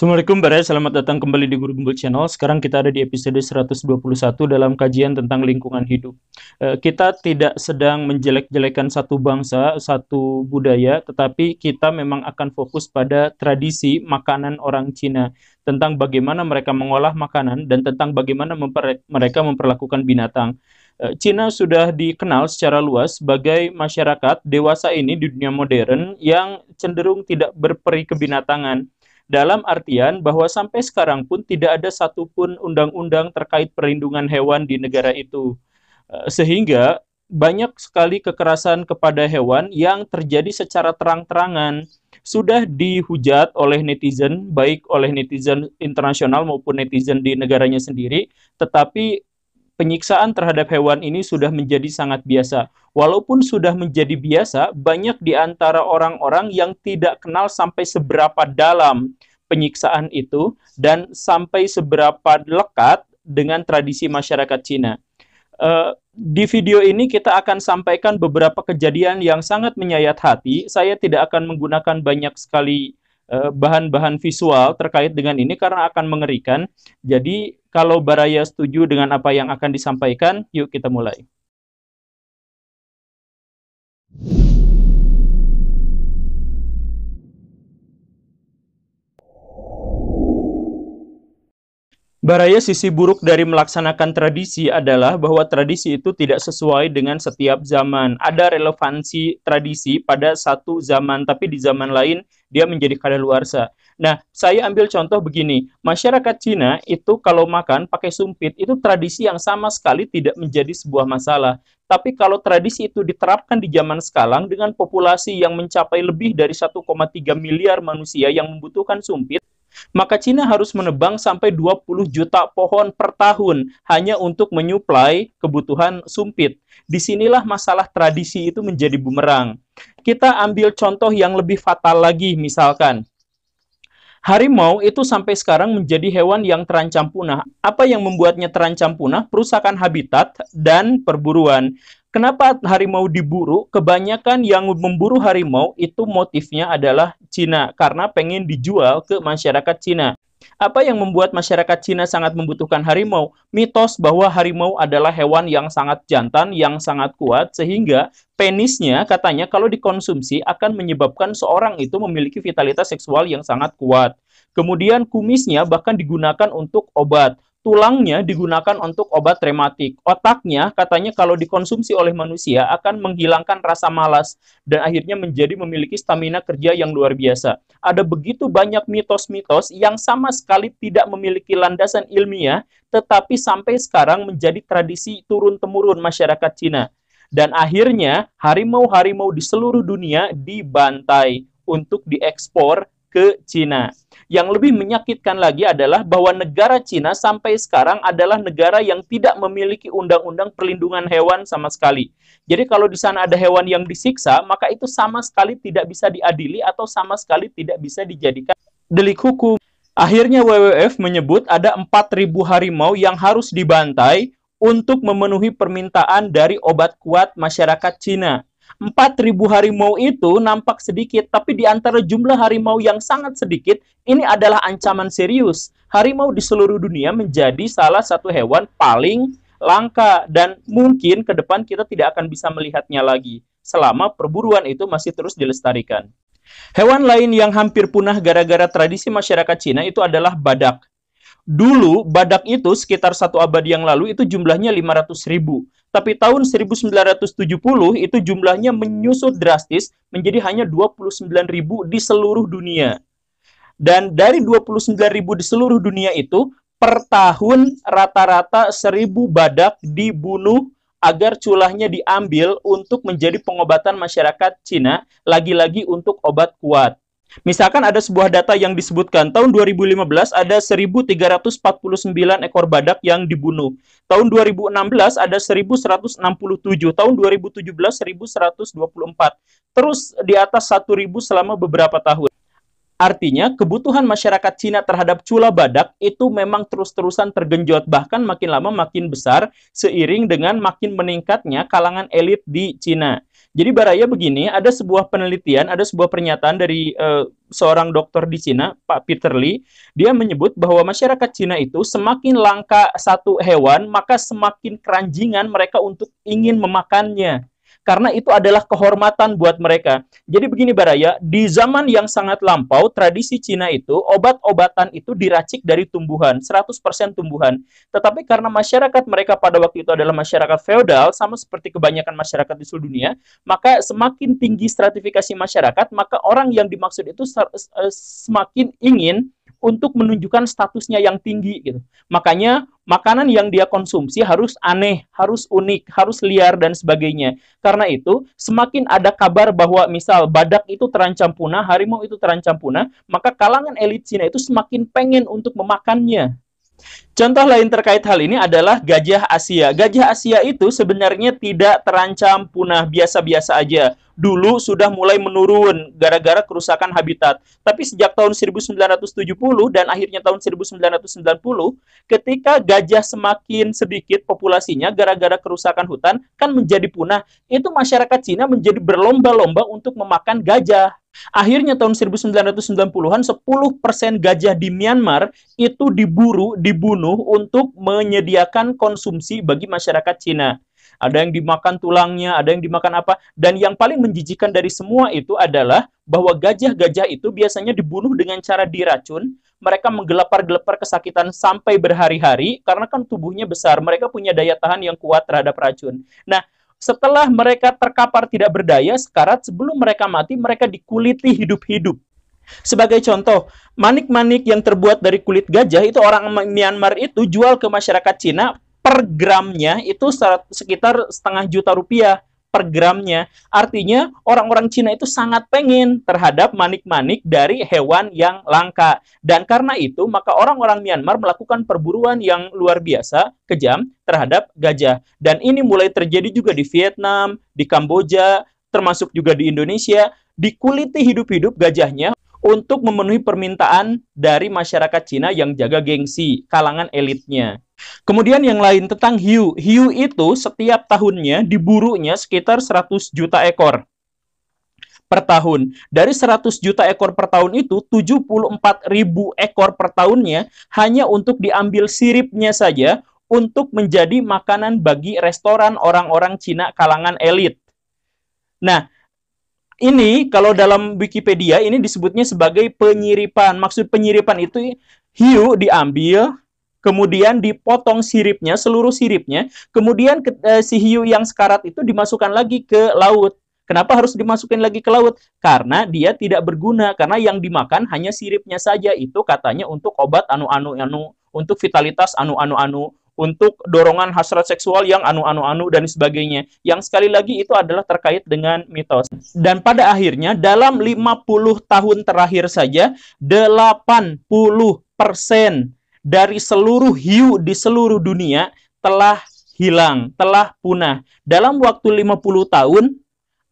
Assalamualaikum Bara, selamat datang kembali di Guru Gembul Channel. Sekarang kita ada di episode 121 dalam kajian tentang lingkungan hidup. Kita tidak sedang menjelek-jelekan satu bangsa, satu budaya, tetapi kita memang akan fokus pada tradisi makanan orang Cina, tentang bagaimana mereka mengolah makanan dan tentang bagaimana mereka memperlakukan binatang. Cina sudah dikenal secara luas sebagai masyarakat dewasa ini di dunia modern yang cenderung tidak berperi kebinatangan. Dalam artian bahwa sampai sekarang pun tidak ada satupun undang-undang terkait perlindungan hewan di negara itu. Sehingga banyak sekali kekerasan kepada hewan yang terjadi secara terang-terangan. Sudah dihujat oleh netizen, baik oleh netizen internasional maupun netizen di negaranya sendiri, tetapi penyiksaan terhadap hewan ini sudah menjadi sangat biasa. Walaupun sudah menjadi biasa, banyak di antara orang-orang yang tidak kenal sampai seberapa dalam penyiksaan itu dan sampai seberapa lekat dengan tradisi masyarakat Cina. Di video ini kita akan sampaikan beberapa kejadian yang sangat menyayat hati. Saya tidak akan menggunakan banyak sekali bahan-bahan visual terkait dengan ini karena akan mengerikan. Jadi kalau Baraya setuju dengan apa yang akan disampaikan, yuk kita mulai. Baraya, sisi buruk dari melaksanakan tradisi adalah bahwa tradisi itu tidak sesuai dengan setiap zaman. Ada relevansi tradisi pada satu zaman, tapi di zaman lain dia menjadi kadaluarsa. Nah, saya ambil contoh begini. Masyarakat Cina itu kalau makan pakai sumpit, itu tradisi yang sama sekali tidak menjadi sebuah masalah. Tapi kalau tradisi itu diterapkan di zaman sekarang dengan populasi yang mencapai lebih dari 1,3 miliar manusia yang membutuhkan sumpit, maka Cina harus menebang sampai 20 juta pohon per tahun hanya untuk menyuplai kebutuhan sumpit. Disinilah masalah tradisi itu menjadi bumerang. Kita ambil contoh yang lebih fatal lagi, misalkan harimau itu sampai sekarang menjadi hewan yang terancam punah. Apa yang membuatnya terancam punah? Perusakan habitat dan perburuan. Kenapa harimau diburu? Kebanyakan yang memburu harimau itu motifnya adalah Cina, karena pengen dijual ke masyarakat Cina. Apa yang membuat masyarakat Cina sangat membutuhkan harimau? Mitos bahwa harimau adalah hewan yang sangat jantan, yang sangat kuat, sehingga penisnya katanya kalau dikonsumsi akan menyebabkan seorang itu memiliki vitalitas seksual yang sangat kuat. Kemudian kumisnya bahkan digunakan untuk obat. Tulangnya digunakan untuk obat rematik. Otaknya katanya kalau dikonsumsi oleh manusia akan menghilangkan rasa malas dan akhirnya menjadi memiliki stamina kerja yang luar biasa. Ada begitu banyak mitos-mitos yang sama sekali tidak memiliki landasan ilmiah, tetapi sampai sekarang menjadi tradisi turun-temurun masyarakat Cina. Dan akhirnya harimau-harimau di seluruh dunia dibantai untuk diekspor ke Cina. Yang lebih menyakitkan lagi adalah bahwa negara Cina sampai sekarang adalah negara yang tidak memiliki undang-undang perlindungan hewan sama sekali. Jadi kalau di sana ada hewan yang disiksa, maka itu sama sekali tidak bisa diadili atau sama sekali tidak bisa dijadikan delik hukum. Akhirnya WWF menyebut ada 4.000 harimau yang harus dibantai untuk memenuhi permintaan dari obat kuat masyarakat Cina. 4.000 harimau itu nampak sedikit, tapi di antara jumlah harimau yang sangat sedikit, ini adalah ancaman serius. Harimau di seluruh dunia menjadi salah satu hewan paling langka, dan mungkin ke depan kita tidak akan bisa melihatnya lagi, selama perburuan itu masih terus dilestarikan. Hewan lain yang hampir punah gara-gara tradisi masyarakat Cina itu adalah badak. Dulu, badak itu sekitar 1 abad yang lalu itu jumlahnya 500.000. Tapi tahun 1970 itu jumlahnya menyusut drastis menjadi hanya 29.000 di seluruh dunia. Dan dari 29.000 di seluruh dunia itu, per tahun rata-rata 1.000 badak dibunuh agar culahnya diambil untuk menjadi pengobatan masyarakat Cina, lagi-lagi untuk obat kuat. Misalkan ada sebuah data yang disebutkan tahun 2015 ada 1.349 ekor badak yang dibunuh. Tahun 2016 ada 1.167, tahun 2017 1.124. Terus di atas 1.000 selama beberapa tahun. Artinya, kebutuhan masyarakat Cina terhadap cula badak itu memang terus-terusan tergenjot, bahkan makin lama makin besar seiring dengan makin meningkatnya kalangan elit di Cina. Jadi Baraya begini, ada sebuah penelitian, ada sebuah pernyataan dari seorang dokter di Cina, Pak Peter Lee. Dia menyebut bahwa masyarakat Cina itu semakin langka satu hewan, maka semakin keranjingan mereka untuk ingin memakannya. Karena itu adalah kehormatan buat mereka. Jadi begini Baraya, di zaman yang sangat lampau, tradisi Cina itu, obat-obatan itu diracik dari tumbuhan, 100% tumbuhan. Tetapi karena masyarakat mereka pada waktu itu adalah masyarakat feodal, sama seperti kebanyakan masyarakat di seluruh dunia, maka semakin tinggi stratifikasi masyarakat, maka orang yang dimaksud itu semakin ingin untuk menunjukkan statusnya yang tinggi gitu. Makanya makanan yang dia konsumsi harus aneh, harus unik, harus liar dan sebagainya. Karena itu, semakin ada kabar bahwa misal badak itu terancam punah, harimau itu terancam punah, maka kalangan elit Cina itu semakin pengen untuk memakannya. Contoh lain terkait hal ini adalah gajah Asia. Gajah Asia itu sebenarnya tidak terancam punah, biasa-biasa aja. Dulu sudah mulai menurun gara-gara kerusakan habitat. Tapi sejak tahun 1970 dan akhirnya tahun 1990, ketika gajah semakin sedikit populasinya gara-gara kerusakan hutan, kan menjadi punah. Itu masyarakat Cina menjadi berlomba-lomba untuk memakan gajah. Akhirnya tahun 1990-an 10% gajah di Myanmar itu diburu, dibunuh untuk menyediakan konsumsi bagi masyarakat Cina. Ada yang dimakan tulangnya, ada yang dimakan apa. Dan yang paling menjijikan dari semua itu adalah bahwa gajah-gajah itu biasanya dibunuh dengan cara diracun. Mereka menggelepar-gelepar kesakitan sampai berhari-hari karena kan tubuhnya besar. Mereka punya daya tahan yang kuat terhadap racun. Nah, setelah mereka terkapar tidak berdaya, sekarat, sebelum mereka mati, mereka dikuliti hidup-hidup. Sebagai contoh, manik-manik yang terbuat dari kulit gajah itu orang Myanmar itu jual ke masyarakat Cina per gramnya itu sekitar Rp500.000 per gramnya. Artinya orang-orang Cina itu sangat pengen terhadap manik-manik dari hewan yang langka. Dan karena itu maka orang-orang Myanmar melakukan perburuan yang luar biasa, kejam terhadap gajah. Dan ini mulai terjadi juga di Vietnam, di Kamboja, termasuk juga di Indonesia. Dikuliti hidup-hidup gajahnya untuk memenuhi permintaan dari masyarakat Cina yang jaga gengsi, kalangan elitnya. Kemudian yang lain tentang hiu. Hiu itu setiap tahunnya diburunya sekitar 100 juta ekor per tahun. Dari 100 juta ekor per tahun itu, 74.000 ekor per tahunnya hanya untuk diambil siripnya saja untuk menjadi makanan bagi restoran orang-orang Cina kalangan elit. Nah, ini kalau dalam Wikipedia ini disebutnya sebagai penyiripan. Maksud penyiripan itu hiu diambil, kemudian dipotong siripnya, seluruh siripnya, kemudian si hiu yang sekarat itu dimasukkan lagi ke laut. Kenapa harus dimasukkan lagi ke laut? Karena dia tidak berguna, karena yang dimakan hanya siripnya saja. Itu katanya untuk obat anu-anu, untuk vitalitas anu-anu, untuk dorongan hasrat seksual yang anu-anu dan sebagainya. Yang sekali lagi itu adalah terkait dengan mitos. Dan pada akhirnya dalam 50 tahun terakhir saja 80% dari seluruh hiu di seluruh dunia telah hilang, telah punah. Dalam waktu 50 tahun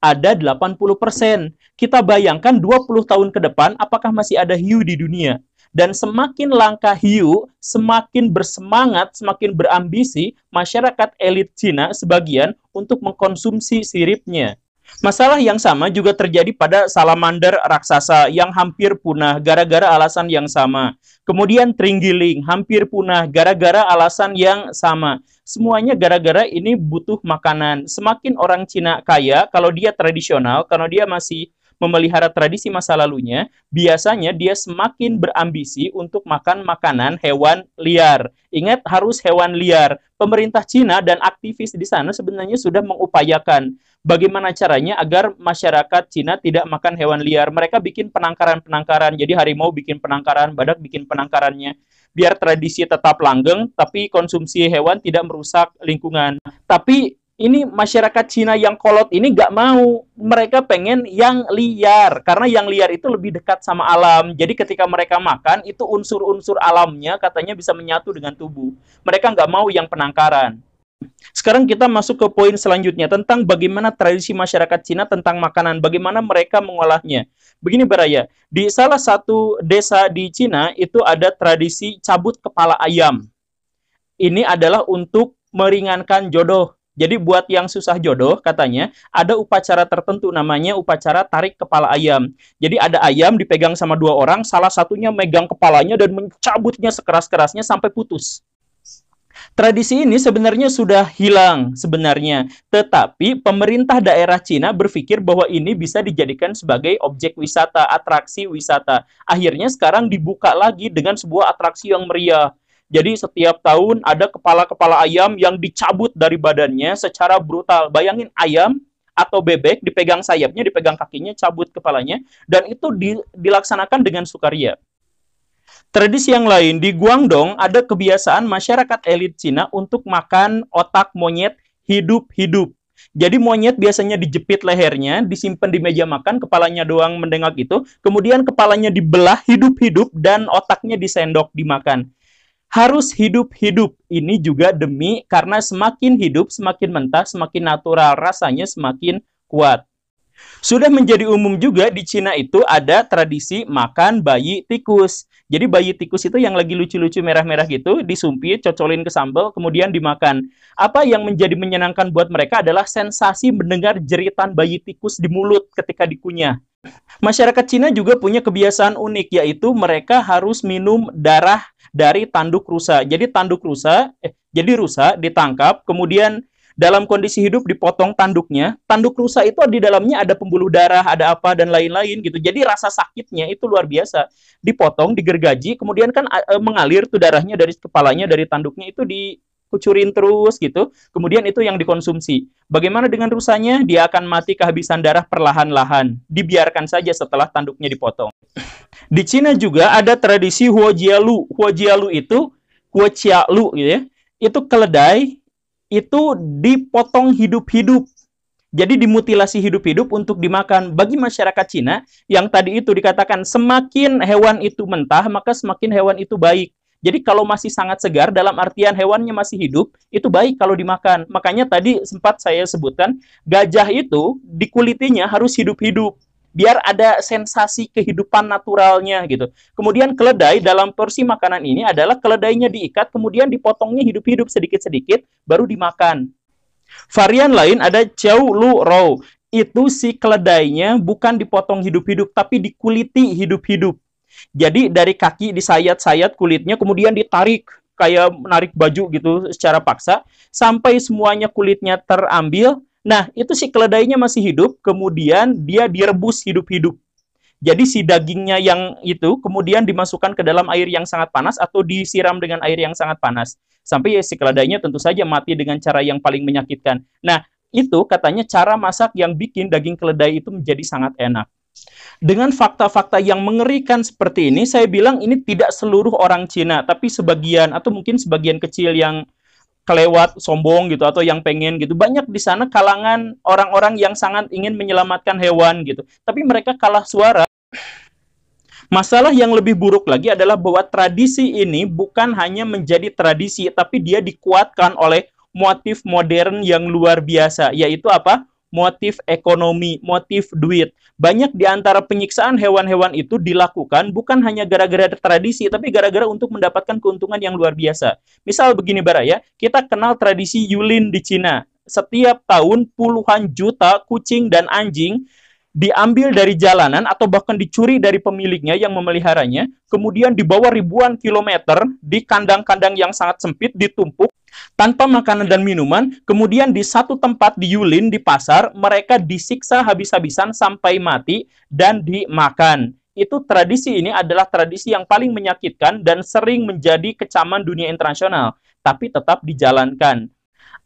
ada 80%. Kita bayangkan 20 tahun ke depan apakah masih ada hiu di dunia? Dan semakin langka hiu, semakin bersemangat, semakin berambisi masyarakat elit Cina sebagian untuk mengkonsumsi siripnya. Masalah yang sama juga terjadi pada salamander raksasa yang hampir punah gara-gara alasan yang sama. Kemudian terenggiling hampir punah gara-gara alasan yang sama. Semuanya gara-gara ini butuh makanan. Semakin orang Cina kaya, kalau dia tradisional, kalau dia masih memelihara tradisi masa lalunya, biasanya dia semakin berambisi untuk makan makanan hewan liar. Ingat, harus hewan liar. Pemerintah Cina dan aktivis di sana sebenarnya sudah mengupayakan bagaimana caranya agar masyarakat Cina tidak makan hewan liar. Mereka bikin penangkaran-penangkaran. Jadi harimau bikin penangkaran, badak bikin penangkarannya. Biar tradisi tetap langgeng, tapi konsumsi hewan tidak merusak lingkungan. Tapi ini masyarakat Cina yang kolot ini nggak mau. Mereka pengen yang liar. Karena yang liar itu lebih dekat sama alam. Jadi ketika mereka makan, itu unsur-unsur alamnya katanya bisa menyatu dengan tubuh. Mereka nggak mau yang penangkaran. Sekarang kita masuk ke poin selanjutnya tentang bagaimana tradisi masyarakat Cina tentang makanan, bagaimana mereka mengolahnya. Begini Baraya, di salah satu desa di Cina itu ada tradisi cabut kepala ayam. Ini adalah untuk meringankan jodoh. Jadi buat yang susah jodoh, katanya, ada upacara tertentu namanya upacara tarik kepala ayam. Jadi ada ayam dipegang sama dua orang, salah satunya megang kepalanya dan mencabutnya sekeras-kerasnya sampai putus. Tradisi ini sebenarnya sudah hilang sebenarnya, tetapi pemerintah daerah Cina berpikir bahwa ini bisa dijadikan sebagai objek wisata, atraksi wisata. Akhirnya sekarang dibuka lagi dengan sebuah atraksi yang meriah. Jadi setiap tahun ada kepala-kepala ayam yang dicabut dari badannya secara brutal. Bayangin ayam atau bebek dipegang sayapnya, dipegang kakinya, cabut kepalanya, dan itu dilaksanakan dengan sukaria. Tradisi yang lain, di Guangdong ada kebiasaan masyarakat elit Cina untuk makan otak monyet hidup-hidup. Jadi monyet biasanya dijepit lehernya, disimpan di meja makan, kepalanya doang mendengak itu, kemudian kepalanya dibelah hidup-hidup dan otaknya disendok dimakan. Harus hidup-hidup, ini juga demi karena semakin hidup, semakin mentah, semakin natural, rasanya semakin kuat. Sudah menjadi umum juga di Cina itu ada tradisi makan bayi tikus. Jadi bayi tikus itu yang lagi lucu-lucu merah-merah gitu, disumpit, cocolin ke sambal, kemudian dimakan. Apa yang menjadi menyenangkan buat mereka adalah sensasi mendengar jeritan bayi tikus di mulut ketika dikunyah. Masyarakat Cina juga punya kebiasaan unik, yaitu mereka harus minum darah dari tanduk rusa. Jadi rusa ditangkap, kemudian dalam kondisi hidup dipotong tanduknya. Tanduk rusa itu di dalamnya ada pembuluh darah, ada apa dan lain-lain gitu. Jadi rasa sakitnya itu luar biasa. Dipotong, digergaji, kemudian kan mengalir tuh darahnya dari kepalanya, dari tanduknya itu dikucurin terus gitu. Kemudian itu yang dikonsumsi. Bagaimana dengan rusanya? Dia akan mati kehabisan darah perlahan-lahan. Dibiarkan saja setelah tanduknya dipotong. Di Cina juga ada tradisi Huojialu. Huojialu itu Huojialu gitu ya. Itu keledai itu dipotong hidup-hidup. Jadi dimutilasi hidup-hidup untuk dimakan. Bagi masyarakat Cina, yang tadi itu dikatakan semakin hewan itu mentah, maka semakin hewan itu baik. Jadi kalau masih sangat segar, dalam artian hewannya masih hidup, itu baik kalau dimakan. Makanya tadi sempat saya sebutkan, gajah itu dikulitinya harus hidup-hidup. Biar ada sensasi kehidupan naturalnya gitu. Kemudian keledai dalam porsi makanan ini adalah keledainya diikat, kemudian dipotongnya hidup-hidup sedikit-sedikit, baru dimakan. Varian lain ada Chow Lu Rou. Itu si keledainya bukan dipotong hidup-hidup, tapi dikuliti hidup-hidup. Jadi dari kaki disayat-sayat kulitnya, kemudian ditarik, kayak menarik baju gitu secara paksa, sampai semuanya kulitnya terambil. Nah, itu si keledainya masih hidup, kemudian dia direbus hidup-hidup. Jadi si dagingnya yang itu kemudian dimasukkan ke dalam air yang sangat panas atau disiram dengan air yang sangat panas. Sampai si keledainya tentu saja mati dengan cara yang paling menyakitkan. Nah, itu katanya cara masak yang bikin daging keledai itu menjadi sangat enak. Dengan fakta-fakta yang mengerikan seperti ini, saya bilang ini tidak seluruh orang Cina, tapi sebagian atau mungkin sebagian kecil yang kelewat, sombong gitu, atau yang pengen gitu. Banyak di sana kalangan orang-orang yang sangat ingin menyelamatkan hewan gitu. Tapi mereka kalah suara. Masalah yang lebih buruk lagi adalah bahwa tradisi ini bukan hanya menjadi tradisi, tapi dia dikuatkan oleh motif modern yang luar biasa, yaitu apa? Motif ekonomi, motif duit. Banyak di antara penyiksaan hewan-hewan itu dilakukan bukan hanya gara-gara tradisi, tapi gara-gara untuk mendapatkan keuntungan yang luar biasa. Misal begini Baraya, kita kenal tradisi Yulin di Cina. Setiap tahun puluhan juta kucing dan anjing diambil dari jalanan atau bahkan dicuri dari pemiliknya yang memeliharanya, kemudian dibawa ribuan kilometer di kandang-kandang yang sangat sempit, ditumpuk, tanpa makanan dan minuman, kemudian di satu tempat di Yulin, di pasar, mereka disiksa habis-habisan sampai mati dan dimakan. Itu tradisi ini adalah tradisi yang paling menyakitkan dan sering menjadi kecaman dunia internasional, tapi tetap dijalankan.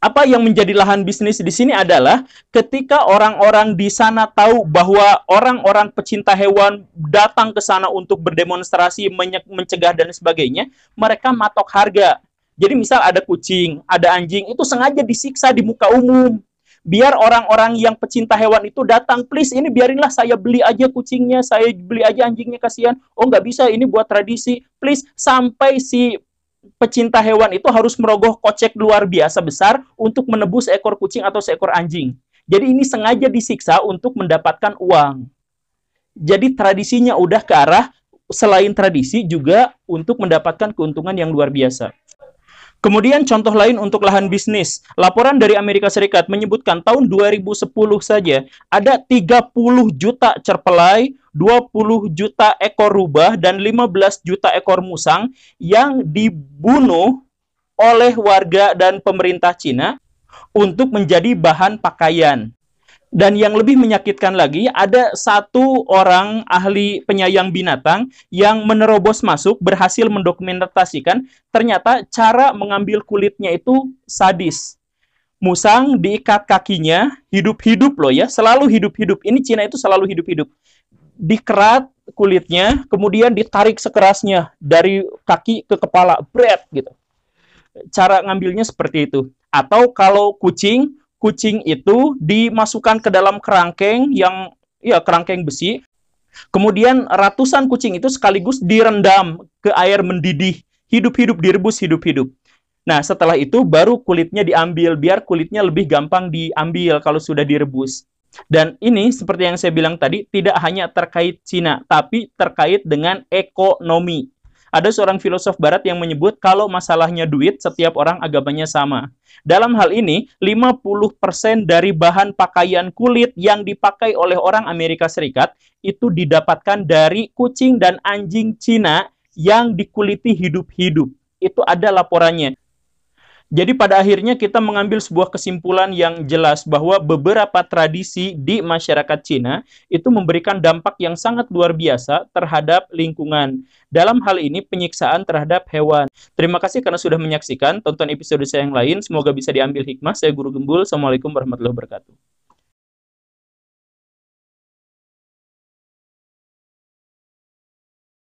Apa yang menjadi lahan bisnis di sini adalah ketika orang-orang di sana tahu bahwa orang-orang pecinta hewan datang ke sana untuk berdemonstrasi, mencegah dan sebagainya, mereka matok harga. Jadi misal ada kucing, ada anjing, itu sengaja disiksa di muka umum. Biar orang-orang yang pecinta hewan itu datang, please ini biarinlah saya beli aja kucingnya, saya beli aja anjingnya, kasihan. Oh nggak bisa, ini buat tradisi. Please, sampai si pecinta hewan itu harus merogoh kocek luar biasa besar untuk menebus seekor kucing atau seekor anjing. Jadi ini sengaja disiksa untuk mendapatkan uang. Jadi tradisinya udah ke arah selain tradisi juga untuk mendapatkan keuntungan yang luar biasa. Kemudian contoh lain untuk lahan bisnis. Laporan dari Amerika Serikat menyebutkan tahun 2010 saja ada 30 juta cerpelai, 20 juta ekor rubah, dan 15 juta ekor musang yang dibunuh oleh warga dan pemerintah Cina untuk menjadi bahan pakaian. Dan yang lebih menyakitkan lagi, ada satu orang ahli penyayang binatang yang menerobos masuk, berhasil mendokumentasikan, ternyata cara mengambil kulitnya itu sadis. Musang diikat kakinya, hidup-hidup loh ya, selalu hidup-hidup. Ini Cina itu selalu hidup-hidup. Dikerat kulitnya, kemudian ditarik sekerasnya dari kaki ke kepala, bret gitu. Cara ngambilnya seperti itu. Atau kalau kucing, kucing itu dimasukkan ke dalam kerangkeng yang ya kerangkeng besi. Kemudian ratusan kucing itu sekaligus direndam ke air mendidih, hidup-hidup, direbus hidup-hidup. Nah, setelah itu baru kulitnya diambil biar kulitnya lebih gampang diambil kalau sudah direbus. Dan ini seperti yang saya bilang tadi tidak hanya terkait Cina, tapi terkait dengan ekonomi. Ada seorang filosof barat yang menyebut kalau masalahnya duit, setiap orang agamanya sama. Dalam hal ini, 50% dari bahan pakaian kulit yang dipakai oleh orang Amerika Serikat itu didapatkan dari kucing dan anjing Cina yang dikuliti hidup-hidup. Itu ada laporannya. Jadi pada akhirnya kita mengambil sebuah kesimpulan yang jelas bahwa beberapa tradisi di masyarakat Cina itu memberikan dampak yang sangat luar biasa terhadap lingkungan. Dalam hal ini penyiksaan terhadap hewan. Terima kasih karena sudah menyaksikan. Tonton episode saya yang lain. Semoga bisa diambil hikmah. Saya Guru Gembul. Assalamualaikum warahmatullahi wabarakatuh.